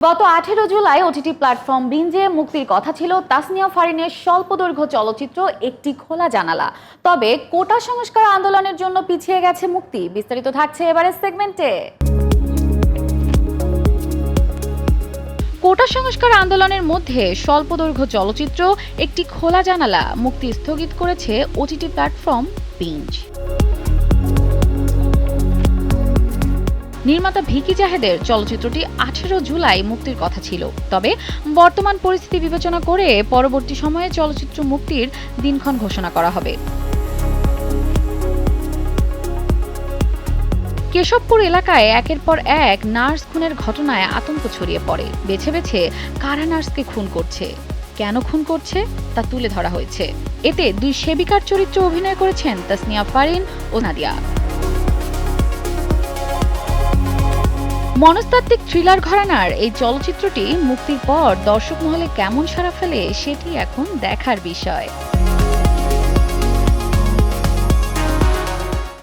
গত 18 July OTT platform বিঞ্জে মুক্তির কথা ছিল তাসনিয়া ফারিনের স্বল্পদৈর্ঘ্য চলচ্চিত্র একটি খোলা জানালা। তবে কোটা সংস্কার আন্দোলনের জন্য পিছিয়ে গেছে মুক্তি। বিস্তারিত থাকছে এবারের সেগমেন্টে। কোটা সংস্কার আন্দোলনের মধ্যে স্বল্পদৈর্ঘ্য চলচ্চিত্র একটি খোলা জানালা মুক্তি স্থগিত করেছে ওটিটি প্ল্যাটফর্ম বিঞ্জ। নির্মাতা ভিকি জাহেদের চলচ্চিত্রটি 18 জুলাই মুক্তির কথা ছিল, তবে বর্তমান পরিস্থিতি বিবেচনা করে পরবর্তী সময়ে চলচ্চিত্র মুক্তির দিনক্ষণ ঘোষণা করা হবে। কেশবপুর এলাকায় একের পর এক নার্স খুনের ঘটনায় আতঙ্ক ছড়িয়ে পড়ে। বেছে বেছে কারা নার্সকে খুন করছে, কেন খুন করছে তা তুলে ধরা হয়েছে। এতে দুই সেবিকার চরিত্রে অভিনয় করেছেন তাসনিয়া ফারিন ও নাদিয়া। মনস্তাত্ত্বিক থ্রিলার ঘরানার এই চলচ্চিত্রটি মুক্তির পর দর্শক মহলে কেমন সাড়া ফেলে সেটি এখন দেখার বিষয়।